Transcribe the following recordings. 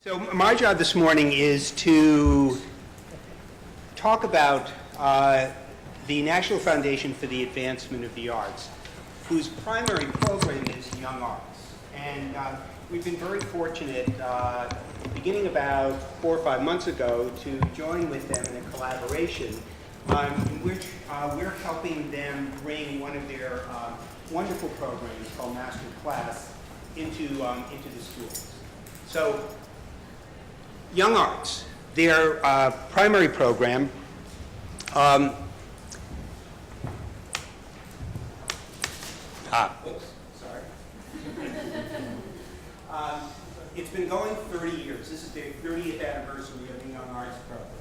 So my job this morning is to talk about the National Foundation for the Advancement of the Arts, whose primary program is Young Arts. And we've been very fortunate, beginning about 4 or 5 months ago, to join with them in a collaboration in which we're helping them bring one of their wonderful programs called Masterclass into the schools. So Young Arts, their primary program, it's been going 30 years. This is the 30th anniversary of the Young Arts program.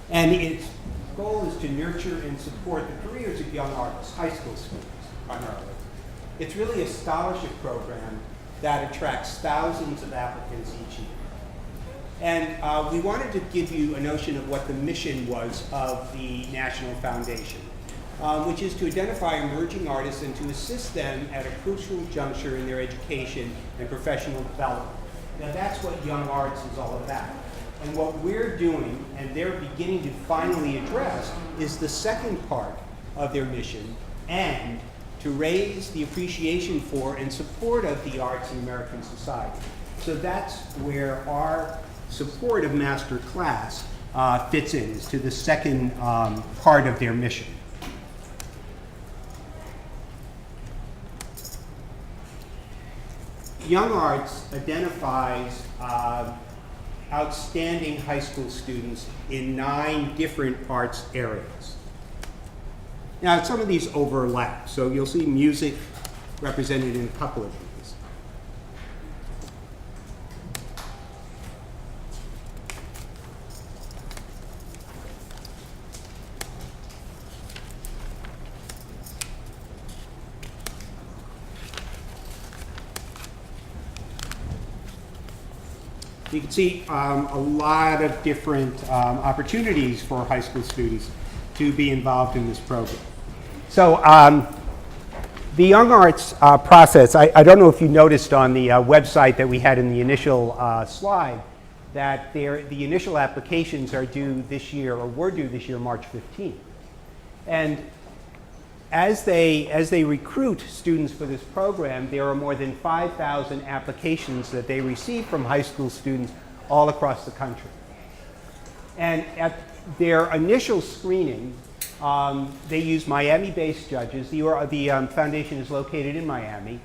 And its goal is to nurture and support the careers of young artists, high school students primarily. It's really a scholarship program that attracts thousands of applicants each year. And we wanted to give you a notion of what the mission was of the National Foundation, which is to identify emerging artists and to assist them at a crucial juncture in their education and professional development. Now that's what Young Arts is all about. And what we're doing, and they're beginning to finally address, is the second part of their mission, and to raise the appreciation for and support of the arts in American society. So that's where our support of Masterclass fits in, is to the second part of their mission. Young Arts identifies outstanding high school students in 9 different arts areas. Now, some of these overlap, so you'll see music represented in a couple of these. You can see a lot of different opportunities for high school students to be involved in this program. So the Young Arts process, I don't know if you noticed on the website that we had in the initial slide, that the initial applications are due this year, or were due this year, March 15th. And as they recruit students for this program, there are more than 5,000 applications that they receive from high school students all across the country. And at their initial screening, they use Miami-based judges. The foundation is located in Miami,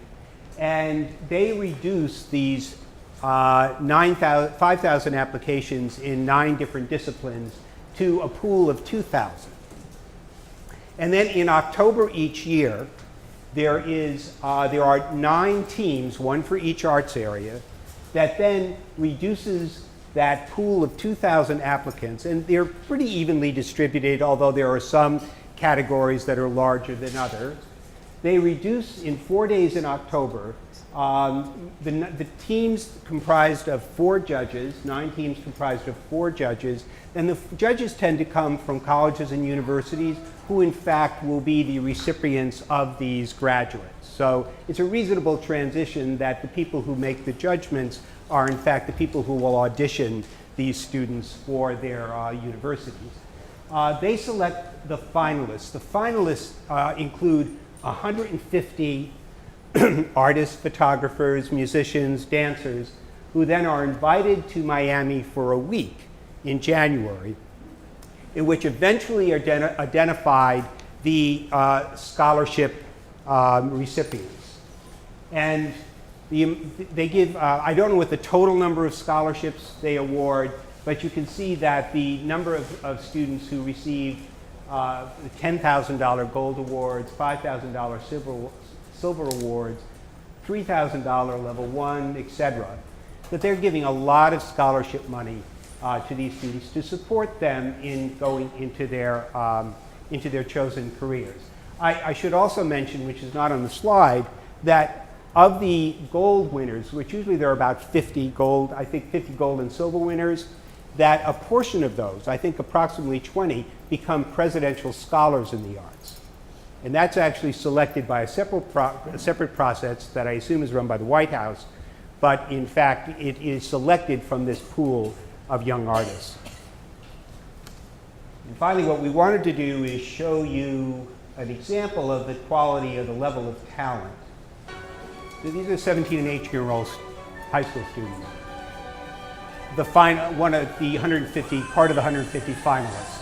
and they reduce these 5,000 applications in 9 different disciplines to a pool of 2,000. And then in October each year, there are 9 teams, 1 for each arts area, that then reduces that pool of 2,000 applicants, and they're pretty evenly distributed, although there are some categories that are larger than others. They reduce in 4 days in October. The teams comprised of 4 judges, 9 teams comprised of 4 judges, and the judges tend to come from colleges and universities who in fact will be the recipients of these graduates. So it's a reasonable transition that the people who make the judgments are in fact the people who will audition these students for their universities. They select the finalists. The finalists include 150 artists, photographers, musicians, dancers, who then are invited to Miami for a week in January, in which eventually are identified the scholarship recipients. And they give, I don't know what the total number of scholarships they award, but you can see that the number of students who receive $10,000 gold awards, $5,000 silver awards, $3,000 level 1, etc., that they're giving a lot of scholarship money to these students to support them in going into their chosen careers. I should also mention, which is not on the slide, that of the gold winners, which usually there are about 50 gold, I think 50 gold and silver winners, that a portion of those, I think approximately 20, become presidential scholars in the arts. And that's actually selected by a separate process that I assume is run by the White House, but in fact it is selected from this pool of young artists. And finally, what we wanted to do is show you an example of the quality of the level of talent. So these are 17 and 18-year-old high school students. One of the 150, part of the 150 finalists.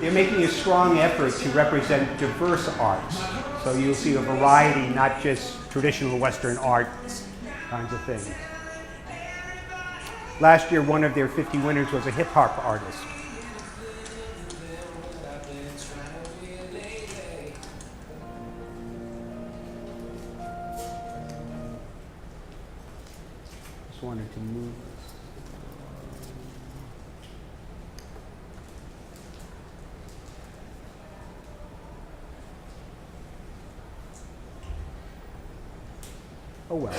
They're making a strong effort to represent diverse arts. So you'll see a variety, not just traditional Western art kinds of things. Last year, one of their 50 winners was a hip hop artist. Just wanted to move this. Oh well.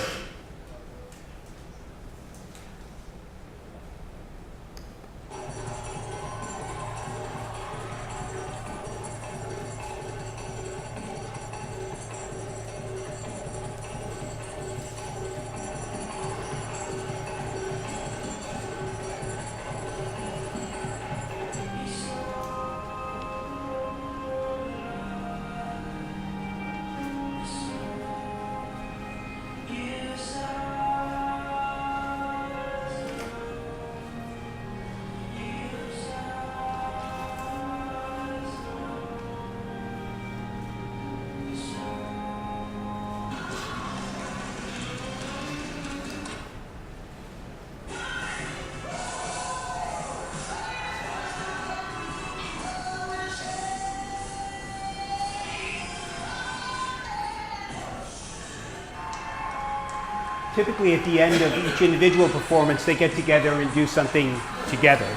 Typically at the end of each individual performance, they get together and do something together.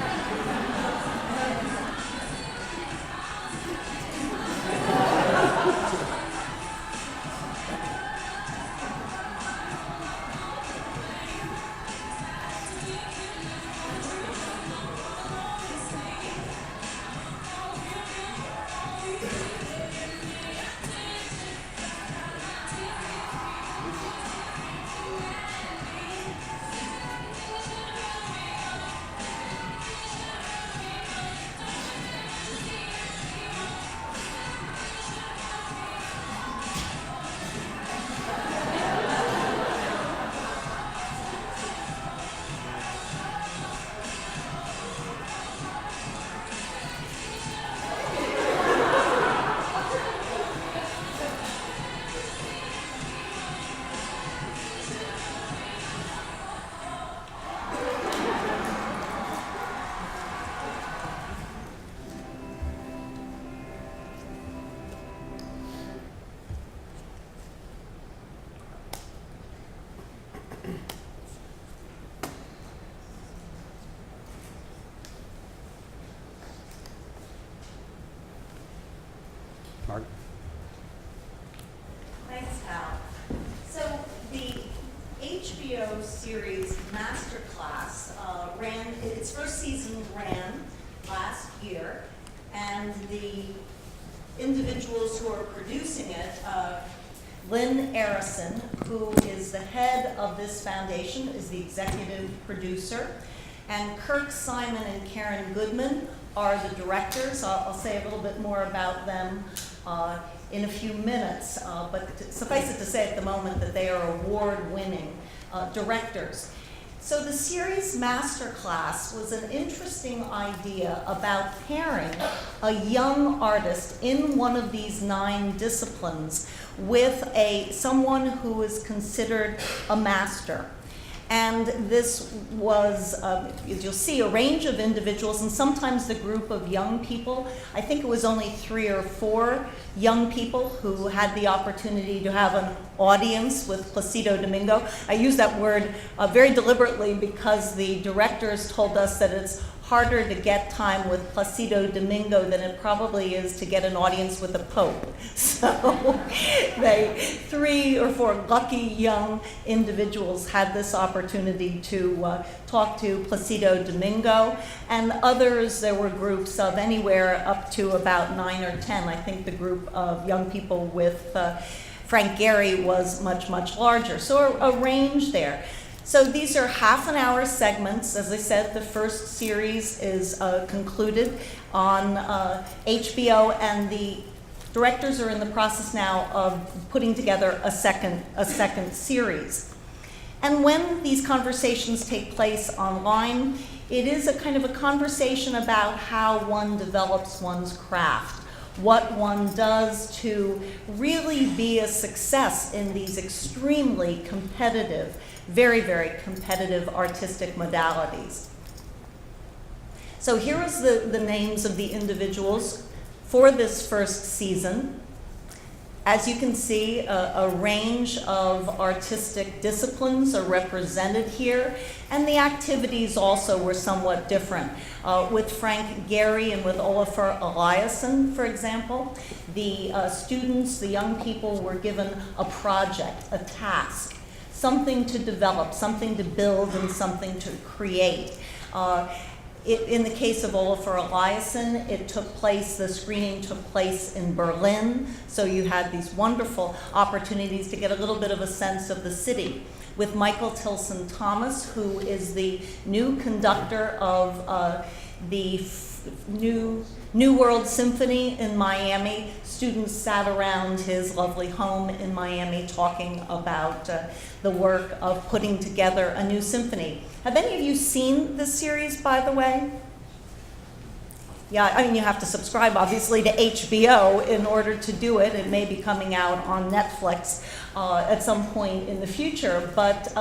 Mark? Thanks, Hal. So the HBO series Masterclass its first season ran last year, and the individuals who are producing it, Lynn Arison, who is the head of this foundation, is the executive producer, and Kirk Simon and Karen Goodman are the directors. I'll say a little bit more about them in a few minutes, but suffice it to say at the moment that they are award-winning directors. So the series Masterclass was an interesting idea about pairing a young artist in one of these 9 disciplines with someone who is considered a master. And this was, as you'll see, a range of individuals, and sometimes the group of young people. I think it was only 3 or 4 young people who had the opportunity to have an audience with Placido Domingo. I use that word very deliberately because the directors told us that it's harder to get time with Placido Domingo than it probably is to get an audience with the Pope. So they, 3 or 4 lucky young individuals had this opportunity to talk to Placido Domingo, and others, there were groups of anywhere up to about 9 or 10. I think the group of young people with Frank Gehry was much, much larger. So a range there. So these are half-an-hour segments. As I said, the first series is concluded on HBO, and the directors are in the process now of putting together a second series. And when these conversations take place online, it is a kind of a conversation about how one develops one's craft, what one does to really be a success in these extremely competitive, very, very competitive artistic modalities. So here is the names of the individuals for this first season. As you can see, a range of artistic disciplines are represented here, and the activities also were somewhat different. With Frank Gehry and with Olafur Eliasson, for example, the students, the young people, were given a project, a task, something to develop, something to build, and something to create. In the case of Olafur Eliasson, the screening took place in Berlin, so you had these wonderful opportunities to get a little bit of a sense of the city. With Michael Tilson Thomas, who is the new conductor of the New World Symphony in Miami, students sat around his lovely home in Miami talking about the work of putting together a new symphony. Have any of you seen this series, by the way? Yeah, I mean, you have to subscribe, obviously, to HBO in order to do it. It may be coming out on Netflix at some point in the future, but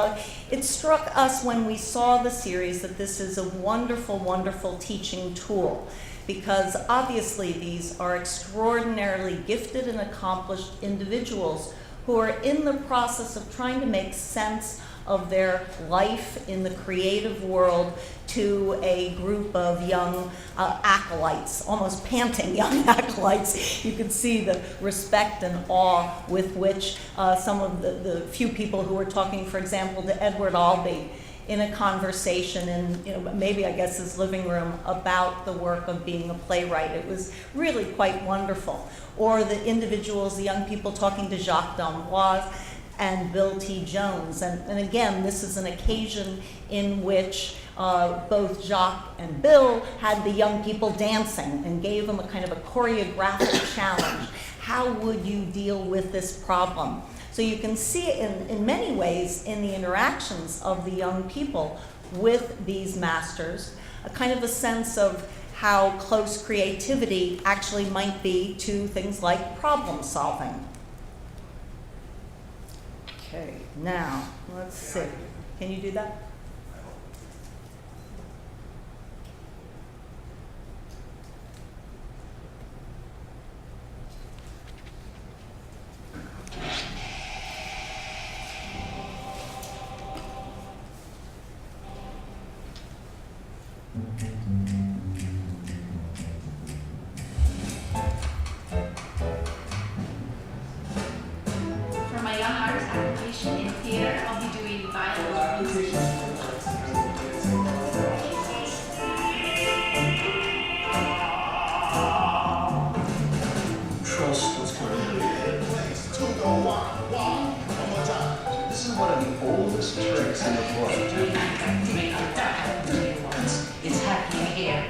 it struck us when we saw the series that this is a wonderful, wonderful teaching tool, because obviously these are extraordinarily gifted and accomplished individuals who are in the process of trying to make sense of their life in the creative world to a group of young acolytes, almost panting young acolytes. You can see the respect and awe with which some of the few people who were talking, for example, to Edward Albee in a conversation in, maybe I guess his living room about the work of being a playwright. It was really quite wonderful. Or the individuals, the young people talking to Jacques d'Amboise and Bill T. Jones. And again, this is an occasion in which both Jacques and Bill had the young people dancing and gave them a kind of a choreographic challenge. How would you deal with this problem? So you can see in many ways in the interactions of the young people with these masters, a kind of a sense of how close creativity actually might be to things like problem solving. Okay, now, let's see. Can you do that? For my young artist application in theater, I'll be doing violin. Trust what's going on. This is one of the oldest tricks in the book. It's happening here.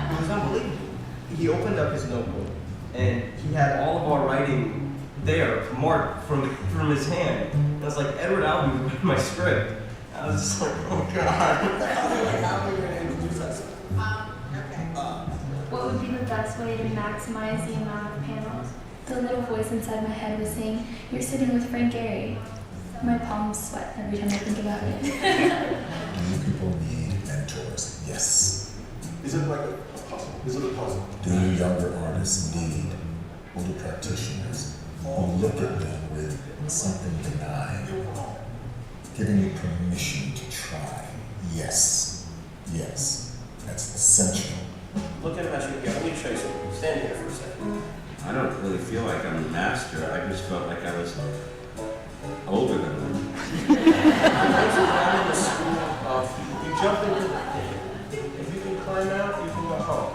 It was unbelievable. He opened up his notebook, and he had all of our writing there, marked from his hand. And I was like, Edward Albee was writing my script. I was just like, oh God. What would be the best way to maximize the amount of panels? The little voice inside my head was saying, "You're sitting with Frank Gehry." My palms sweat every time I think about it. Do people need mentors? Yes. Is it like a puzzle? Is it a puzzle? Do younger artists need older practitioners? or look at them with something benign, giving you permission to try. Yes, yes, that's essential. Look at him as you go. Let me show you something. Stand here for a second. I don't really feel like I'm a master. I just felt like I was older than them. This is not in the school of you jump into the thing. If you can climb out, you can go home.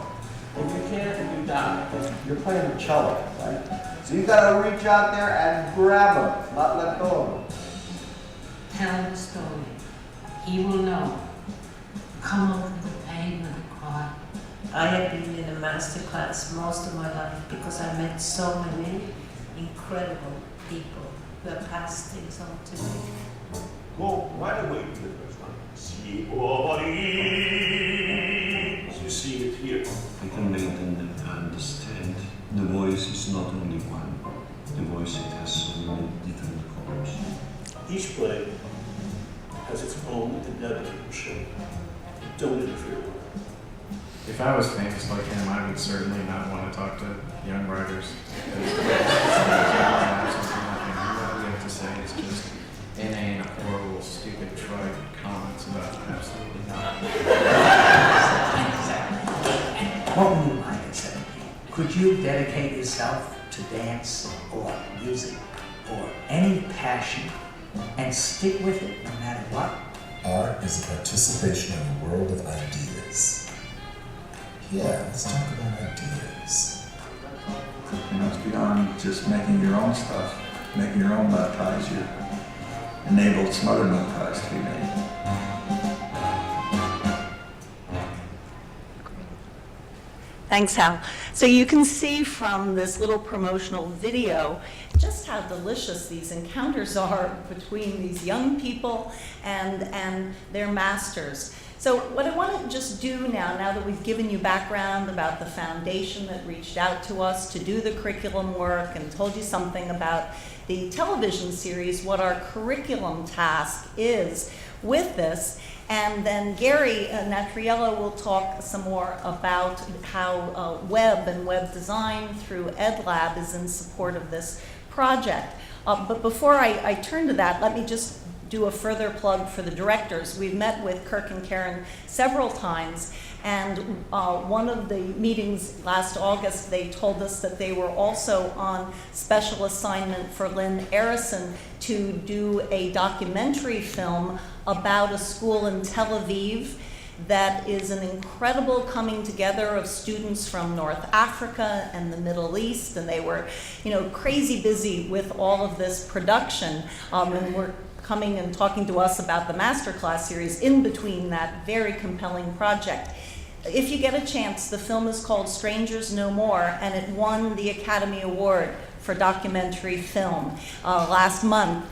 If you can't, you die. You're playing the cello, right? So you gotta reach out there and grab him, not let go of him. Tell him the story. He will know. Come over the pain with a cry. I have been in a master class most of my life because I met so many incredible people who have passed things on to me. Go right away to the first one. See, as you see it here. I can maintain and understand. The voice is not only one. The voice, it has so many different colors. Each play has its own inevitable shape. Don't interfere with it. If I was famous like him, I would certainly not want to talk to young writers. What we have to say is just inane, horrible, stupid, trite comments about absolutely nothing. What would you like to say? Could you dedicate yourself to dance or music or any passion and stick with it no matter what? Art is a participation in the world of ideas. Yeah, let's talk about ideas. You know, it's beyond just making your own stuff, making your own bow ties. You enabled some other bow ties to be made. Thanks, Hal. So you can see from this little promotional video just how delicious these encounters are between these young people and their masters. So what I want to just do now that we've given you background about the foundation that reached out to us to do the curriculum work and told you something about the television series, what our curriculum task is with this, and then Gary Natriello will talk some more about how web and web design through EdLab is in support of this project. But before I turn to that, let me just do a further plug for the directors. We've met with Kirk and Karen several times, and one of the meetings last August, they told us that they were also on special assignment for Lynn Arison to do a documentary film about a school in Tel Aviv that is an incredible coming together of students from North Africa and the Middle East, and they were, crazy busy with all of this production, and were coming and talking to us about the Masterclass series in between that very compelling project. If you get a chance, the film is called Strangers No More, and it won the Academy Award for documentary film last month.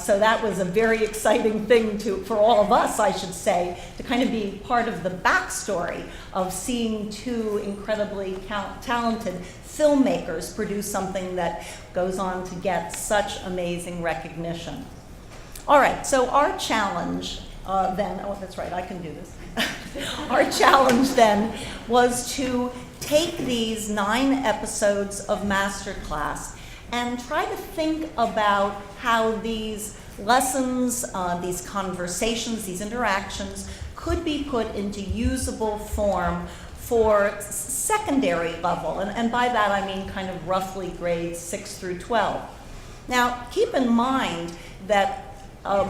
So that was a very exciting thing for all of us, I should say, to kind of be part of the backstory of seeing two incredibly talented filmmakers produce something that goes on to get such amazing recognition. All right, so our challenge then, oh, that's right, I can do this. Our challenge then was to take these 9 episodes of Masterclass and try to think about how these lessons, these conversations, these interactions could be put into usable form for secondary level. And by that I mean kind of roughly grades 6 through 12. Now, keep in mind that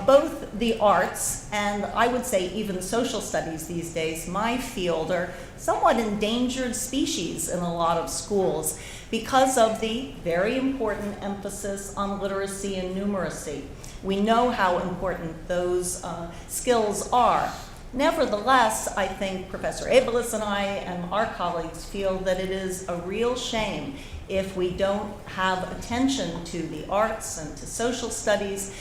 both the arts and I would say even social studies these days, my field, are somewhat endangered species in a lot of schools because of the very important emphasis on literacy and numeracy. We know how important those skills are. Nevertheless, I think Professor Abeles and I and our colleagues feel that it is a real shame if we don't have attention to the arts and to social studies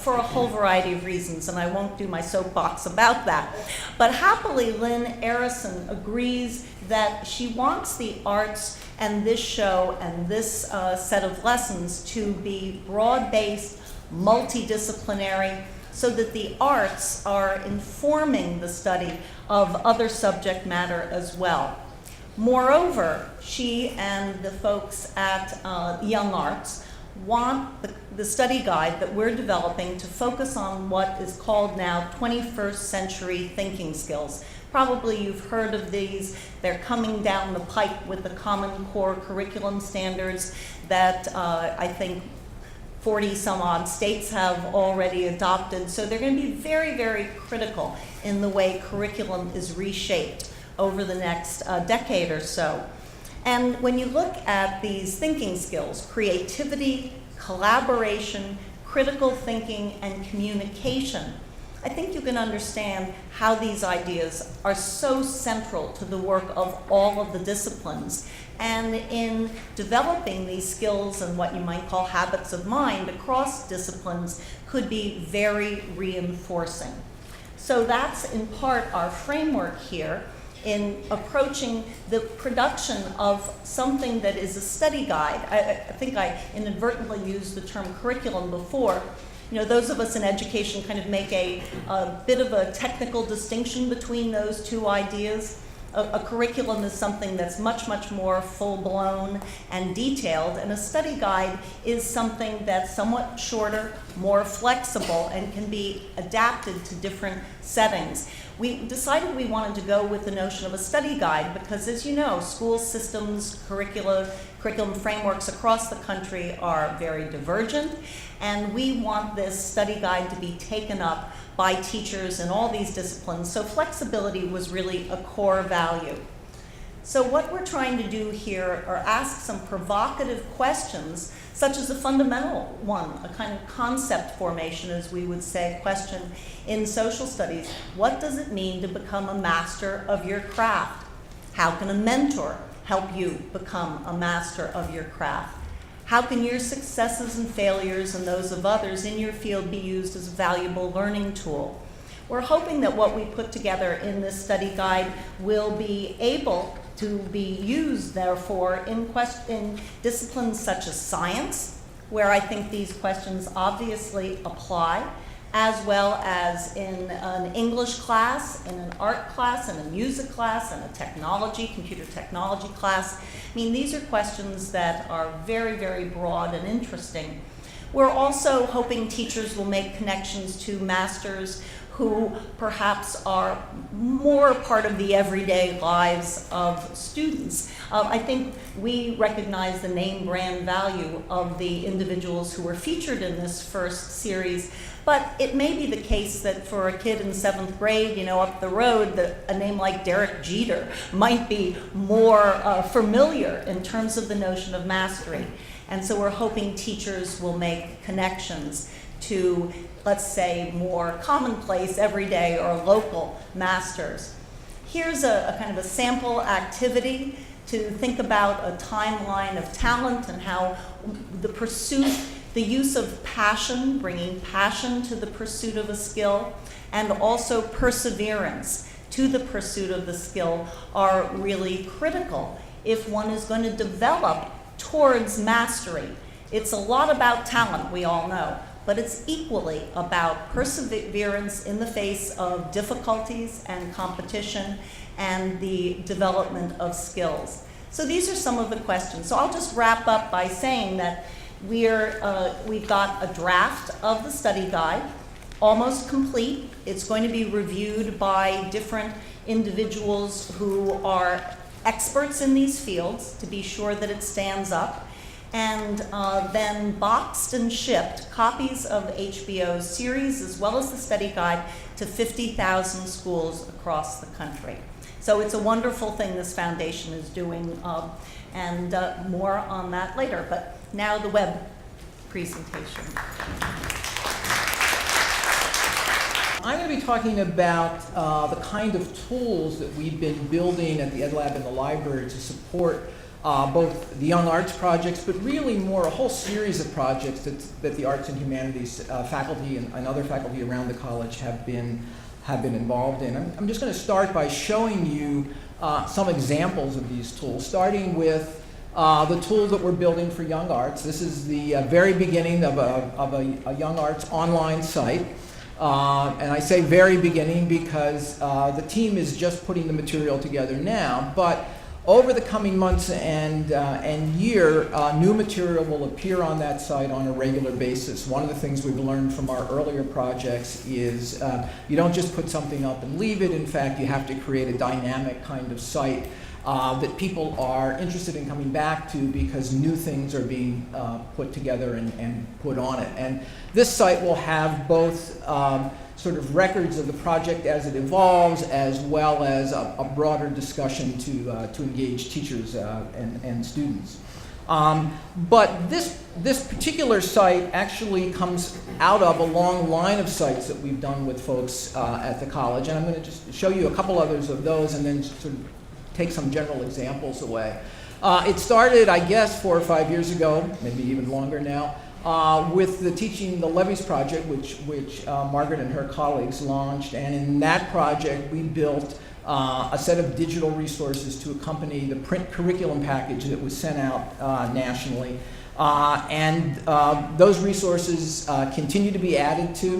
for a whole variety of reasons, and I won't do my soapbox about that. But happily, Lynn Arison agrees that she wants the arts and this show and this set of lessons to be broad-based, multidisciplinary, so that the arts are informing the study of other subject matter as well. Moreover, she and the folks at Young Arts want the study guide that we're developing to focus on what is called now 21st century thinking skills. Probably you've heard of these. They're coming down the pike with the Common Core curriculum standards that I think 40 some odd states have already adopted. So they're going to be very, very critical in the way curriculum is reshaped over the next decade or so. And when you look at these thinking skills, creativity, collaboration, critical thinking, and communication, I think you can understand how these ideas are so central to the work of all of the disciplines. And in developing these skills and what you might call habits of mind across disciplines could be very reinforcing. So that's in part our framework here in approaching the production of something that is a study guide. I think I inadvertently used the term curriculum before. You know, those of us in education kind of make a bit of a technical distinction between those two ideas. A curriculum is something that's much, much more full-blown and detailed, and a study guide is something that's somewhat shorter, more flexible, and can be adapted to different settings. We decided we wanted to go with the notion of a study guide because, as you know, school systems, curriculum frameworks across the country are very divergent, and we want this study guide to be taken up by teachers in all these disciplines. So flexibility was really a core value. So what we're trying to do here are ask some provocative questions, such as a fundamental one, a kind of concept formation, as we would say, question in social studies. What does it mean to become a master of your craft? How can a mentor help you become a master of your craft? How can your successes and failures and those of others in your field be used as a valuable learning tool? We're hoping that what we put together in this study guide will be able to be used, therefore, in disciplines such as science, where I think these questions obviously apply, as well as in an English class, in an art class, in a music class, in a computer technology class. I mean, these are questions that are very, very broad and interesting. We're also hoping teachers will make connections to masters who perhaps are more part of the everyday lives of students. I think we recognize the name brand value of the individuals who were featured in this first series, but it may be the case that for a kid in 7th grade, you know, up the road, that a name like Derek Jeter might be more familiar in terms of the notion of mastery. And so we're hoping teachers will make connections to, let's say, more commonplace, everyday, or local masters. Here's a kind of a sample activity to think about a timeline of talent and how the use of passion, bringing passion to the pursuit of a skill, and also perseverance to the pursuit of the skill are really critical if one is going to develop towards mastery. It's a lot about talent, we all know, but it's equally about perseverance in the face of difficulties and competition and the development of skills. So these are some of the questions. So I'll just wrap up by saying that we've got a draft of the study guide, almost complete. It's going to be reviewed by different individuals who are experts in these fields to be sure that it stands up. And then boxed and shipped copies of HBO's series as well as the study guide to 50,000 schools across the country. So it's a wonderful thing this foundation is doing, and more on that later. But now the web presentation. I'm going to be talking about the kind of tools that we've been building at the Ed Lab in the library to support both the Young Arts projects, but really more a whole series of projects that the Arts and Humanities faculty and other faculty around the college have been involved in. I'm just going to start by showing you some examples of these tools, starting with the tool that we're building for Young Arts. This is the very beginning of a Young Arts online site. And I say very beginning because the team is just putting the material together now, but Over the coming months and year, new material will appear on that site on a regular basis. One of the things we've learned from our earlier projects is you don't just put something up and leave it. In fact, you have to create a dynamic kind of site that people are interested in coming back to because new things are being put together and put on it. And this site will have both sort of records of the project as it evolves, as well as a broader discussion to engage teachers and students. But this particular site actually comes out of a long line of sites that we've done with folks at the college, and I'm going to just show you a couple others of those and then sort of take some general examples away. It started, I guess, 4 or 5 years ago, maybe even longer now, with the Teaching the Levees project, which Margaret and her colleagues launched. And in that project, we built a set of digital resources to accompany the print curriculum package that was sent out nationally. And those resources continue to be added to.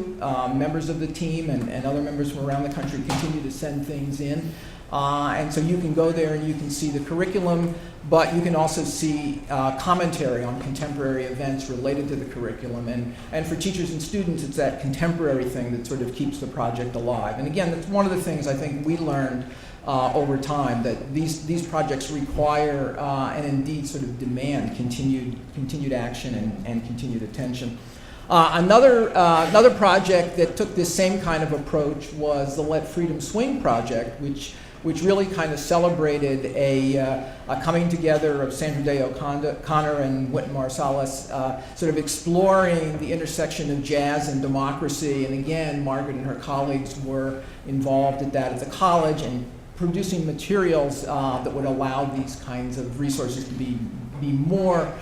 Members of the team and other members from around the country continue to send things in. And so you can go there and you can see the curriculum, but you can also see commentary on contemporary events related to the curriculum. And for teachers and students, it's that contemporary thing that sort of keeps the project alive. And again, that's one of the things I think we learned over time, that these projects require and indeed sort of demand continued action and continued attention. Another project that took this same kind of approach was the Let Freedom Swing project, which really kind of celebrated a coming together of Sandra Day O'Connor and Wynton Marsalis, sort of exploring the intersection of jazz and democracy. And again, Margaret and her colleagues were involved at that at the college and producing materials that would allow these kinds of resources to be more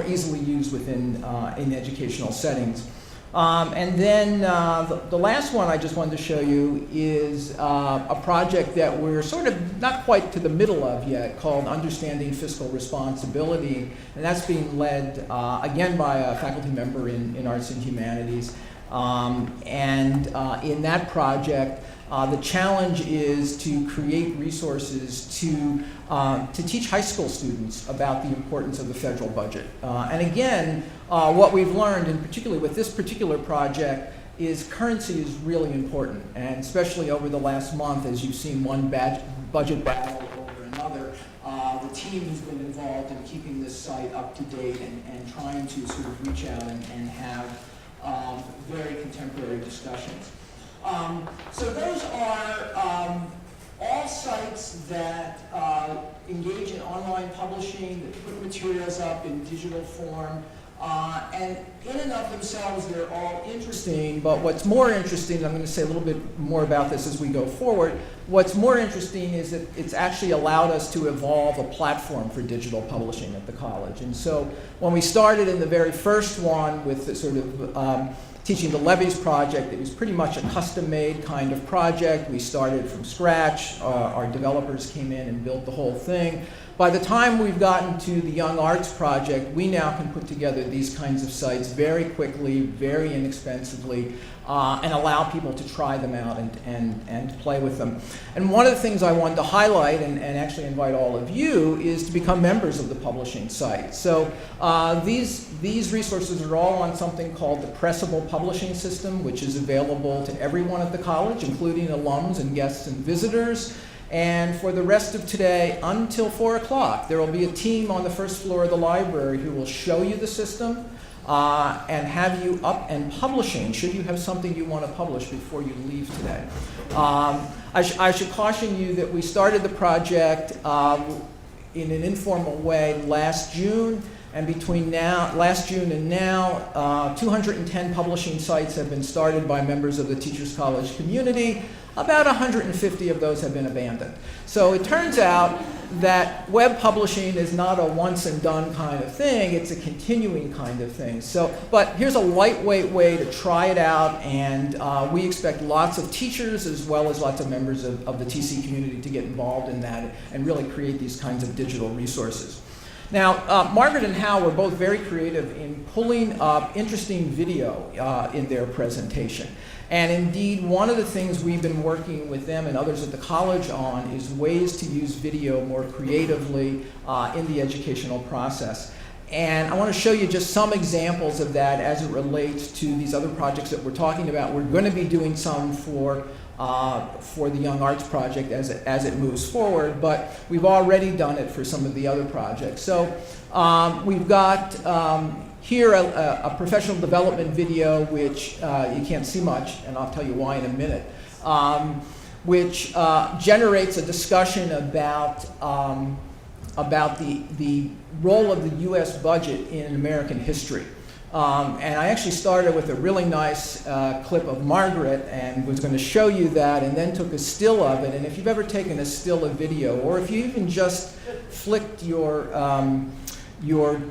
easily used within in educational settings. And then the last one I just wanted to show you is a project that we're sort of not quite to the middle of yet, called Understanding Fiscal Responsibility. And that's being led, again, by a faculty member in Arts and Humanities. And in that project, the challenge is to create resources to teach high school students about the importance of the federal budget. And again, what we've learned, and particularly with this particular project, is currency is really important. And especially over the last month, as you've seen one budget battle over another, the team has been involved in keeping this site up to date and trying to sort of reach out and have very contemporary discussions. So those are all sites that engage in online publishing, that put materials up in digital form, and in and of themselves they're all interesting, but what's more interesting, I'm going to say a little bit more about this as we go forward, what's more interesting is that it's actually allowed us to evolve a platform for digital publishing at the college. And so when we started in the very first one with the sort of Teaching the Levees project, it was pretty much a custom-made kind of project. We started from scratch. Our developers came in and built the whole thing. By the time we've gotten to the Young Arts project, we now can put together these kinds of sites very quickly, very inexpensively, and allow people to try them out and play with them. And one of the things I wanted to highlight and actually invite all of you is to become members of the publishing site. So these resources are all on something called the Pressable Publishing system, which is available to everyone at the college, including alums and guests and visitors. And for the rest of today, until 4 o'clock, there will be a team on the first floor of the library who will show you the system and have you up and publishing, should you have something you want to publish before you leave today. I should caution you that we started the project in an informal way last June, and between last June and now, 210 publishing sites have been started by members of the Teachers College community. About 150 of those have been abandoned. So it turns out that web publishing is not a once and done kind of thing, it's a continuing kind of thing. So, but here's a lightweight way to try it out, and we expect lots of teachers as well as lots of members of the TC community to get involved in that and really create these kinds of digital resources. Now, Margaret and Hal were both very creative in pulling up interesting video in their presentation. And indeed, one of the things we've been working with them and others at the college on is ways to use video more creatively in the educational process. And I want to show you just some examples of that as it relates to these other projects that we're talking about. We're going to be doing some for the Young Arts Project as it moves forward, but we've already done it for some of the other projects. So we've got here a professional development video, which you can't see much, and I'll tell you why in a minute, which generates a discussion about the role of the U.S. budget in American history. And I actually started with a really nice clip of Margaret and was going to show you that, and then took a still of it. And if you've ever taken a still of video, or if you even just flicked your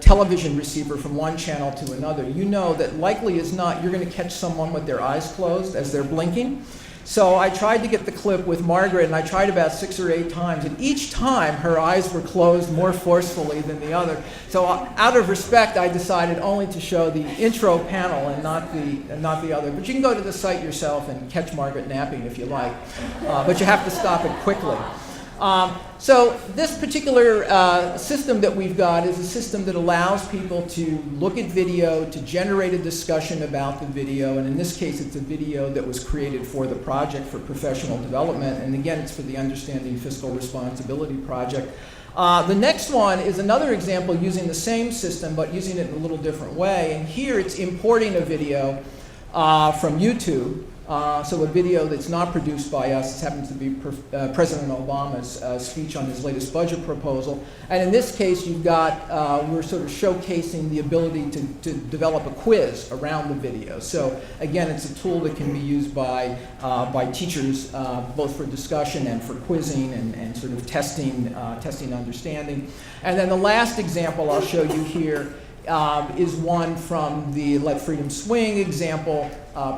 television receiver from one channel to another, you know that likely as not you're going to catch someone with their eyes closed as they're blinking. So I tried to get the clip with Margaret, and I tried about 6 or 8 times, and each time her eyes were closed more forcefully than the other. So out of respect, I decided only to show the intro panel and not the other. But you can go to the site yourself and catch Margaret napping if you like, but you have to stop it quickly. So this particular system that we've got is a system that allows people to look at video, to generate a discussion about the video, and in this case it's a video that was created for the project for professional development, and again it's for the Understanding Fiscal Responsibility project. The next one is another example using the same system but using it in a little different way, and here it's importing a video from YouTube. So a video that's not produced by us. This happens to be President Obama's speech on his latest budget proposal. And in this case, you've got, we're sort of showcasing the ability to develop a quiz around the video. So again, it's a tool that can be used by teachers, both for discussion and for quizzing and sort of testing understanding. And then the last example I'll show you here is one from the Let Freedom Swing example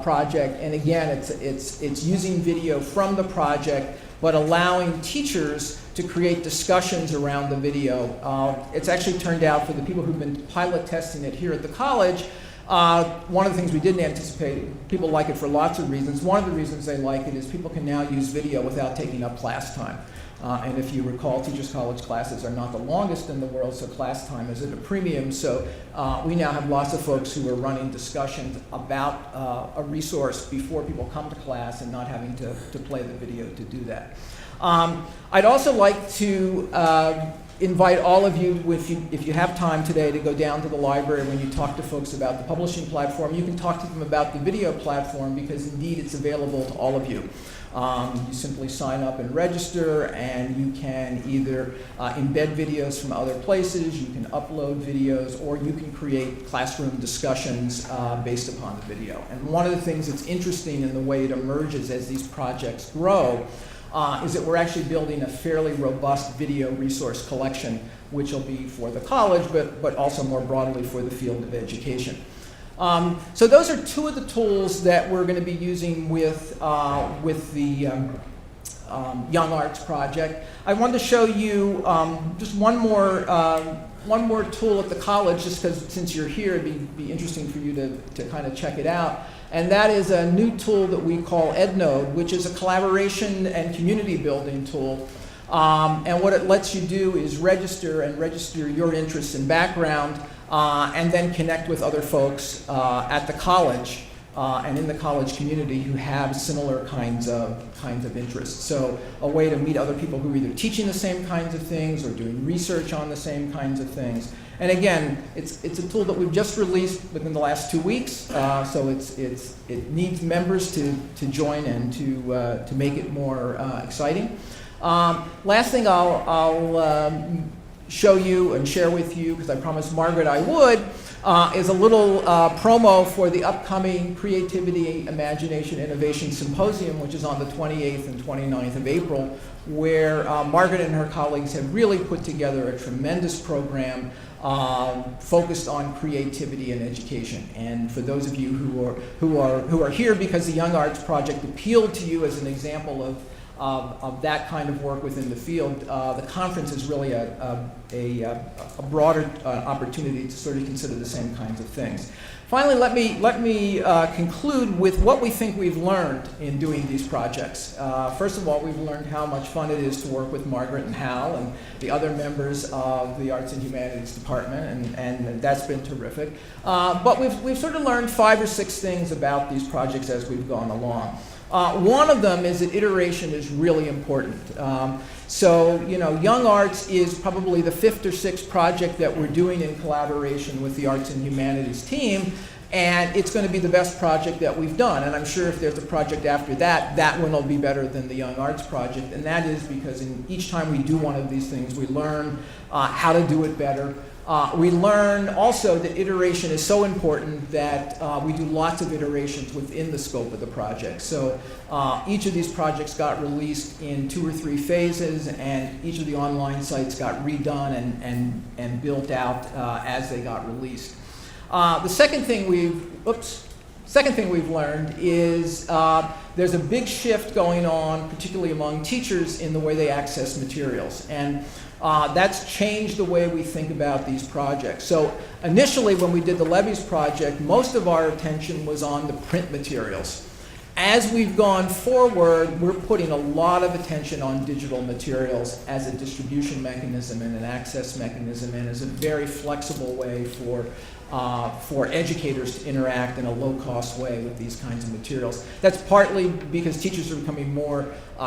project, and again it's using video from the project but allowing teachers to create discussions around the video. It's actually turned out, for the people who've been pilot testing it here at the college, one of the things we didn't anticipate, people like it for lots of reasons. One of the reasons they like it is people can now use video without taking up class time. And if you recall, Teachers College classes are not the longest in the world, so class time is at a premium. So we now have lots of folks who are running discussions about a resource before people come to class and not having to play the video to do that. I'd also like to invite all of you, if you have time today, to go down to the library. When you talk to folks about the publishing platform, you can talk to them about the video platform, because indeed it's available to all of you. You simply sign up and register, and you can either embed videos from other places, you can upload videos, or you can create classroom discussions based upon the video. And one of the things that's interesting in the way it emerges as these projects grow is that we're actually building a fairly robust video resource collection, which will be for the college, but also more broadly for the field of education. So those are two of the tools that we're going to be using with the Young Arts Project. I wanted to show you just one more tool at the college, just because since you're here, it'd be interesting for you to kind of check it out. And that is a new tool that we call EdNode, which is a collaboration and community building tool. And what it lets you do is register your interests and background, and then connect with other folks at the college and in the college community who have similar kinds of interests. So a way to meet other people who are either teaching the same kinds of things or doing research on the same kinds of things. And again, it's a tool that we've just released within the last 2 weeks, so it needs members to join and to make it more exciting. Last thing I'll show you and share with you, because I promised Margaret I would, is a little promo for the upcoming Creativity, Imagination, Innovation Symposium, which is on the 28th and 29th of April, where Margaret and her colleagues have really put together a tremendous program focused on creativity and education. And for those of you who are here because the Young Arts Project appealed to you as an example of that kind of work within the field, the conference is really a broader opportunity to sort of consider the same kinds of things. Finally, let me conclude with what we think we've learned in doing these projects. First of all, we've learned how much fun it is to work with Margaret and Hal and the other members of the Arts and Humanities Department, and that's been terrific. But we've sort of learned 5 or 6 things about these projects as we've gone along. One of them is that iteration is really important. So, you know, Young Arts is probably the 5th or 6th project that we're doing in collaboration with the Arts and Humanities team, and it's going to be the best project that we've done. And I'm sure if there's a project after that, that one will be better than the Young Arts project, and that is because each time we do one of these things, we learn how to do it better. We learn also that iteration is so important that we do lots of iterations within the scope of the project. So each of these projects got released in 2 or 3 phases, and each of the online sites got redone and built out as they got released. The second thing we've learned is there's a big shift going on, particularly among teachers, in the way they access materials. And that's changed the way we think about these projects. So initially, when we did the Levies project, most of our attention was on the print materials. As we've gone forward, we're putting a lot of attention on digital materials as a distribution mechanism and an access mechanism, and as a very flexible way for educators to interact in a low-cost way with these kinds of materials. That's partly because teachers are becoming more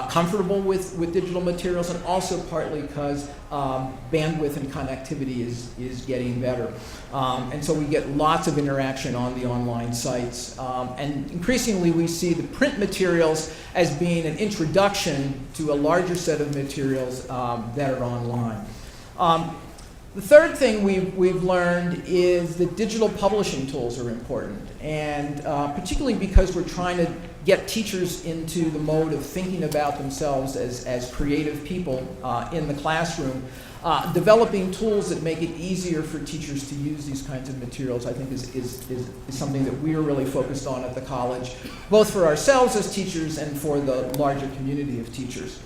comfortable with digital materials, and also partly because bandwidth and connectivity is getting better. And so we get lots of interaction on the online sites. And increasingly we see the print materials as being an introduction to a larger set of materials that are online. The third thing we've learned is that digital publishing tools are important, and particularly because we're trying to get teachers into the mode of thinking about themselves as creative people in the classroom. Developing tools that make it easier for teachers to use these kinds of materials, I think, is something that we are really focused on at the college, both for ourselves as teachers and for the larger community of teachers.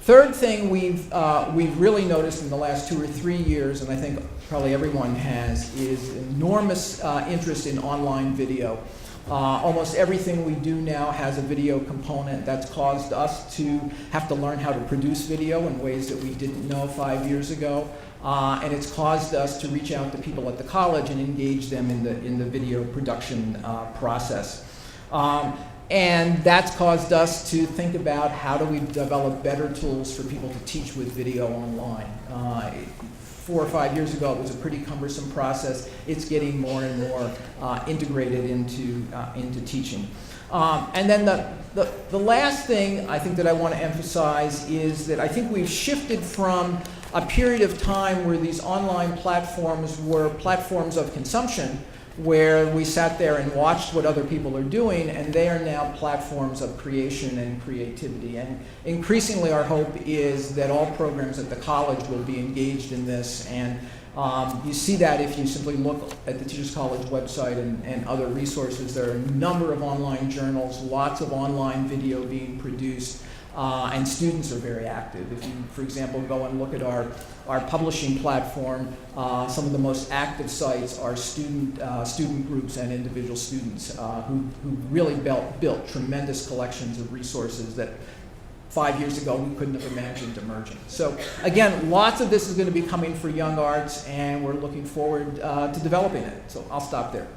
Third thing we've really noticed in the last 2 or 3 years, and I think probably everyone has, is enormous interest in online video. Almost everything we do now has a video component. That's caused us to have to learn how to produce video in ways that we didn't know 5 years ago. And it's caused us to reach out to people at the college and engage them in the video production process. And that's caused us to think about how do we develop better tools for people to teach with video online. 4 or 5 years ago, it was a pretty cumbersome process. It's getting more and more integrated into teaching. And then the last thing I think that I want to emphasize is that I think we've shifted from a period of time where these online platforms were platforms of consumption, where we sat there and watched what other people are doing, and they are now platforms of creation and creativity. And increasingly our hope is that all programs at the college will be engaged in this, and you see that if you simply look at the Teachers College website and other resources. There are a number of online journals, lots of online video being produced, and students are very active. If you, for example, go and look at our publishing platform, some of the most active sites are student groups and individual students who really built tremendous collections of resources that 5 years ago we couldn't have imagined emerging. So again, lots of this is going to be coming for Young Arts, and we're looking forward to developing it. So I'll stop there.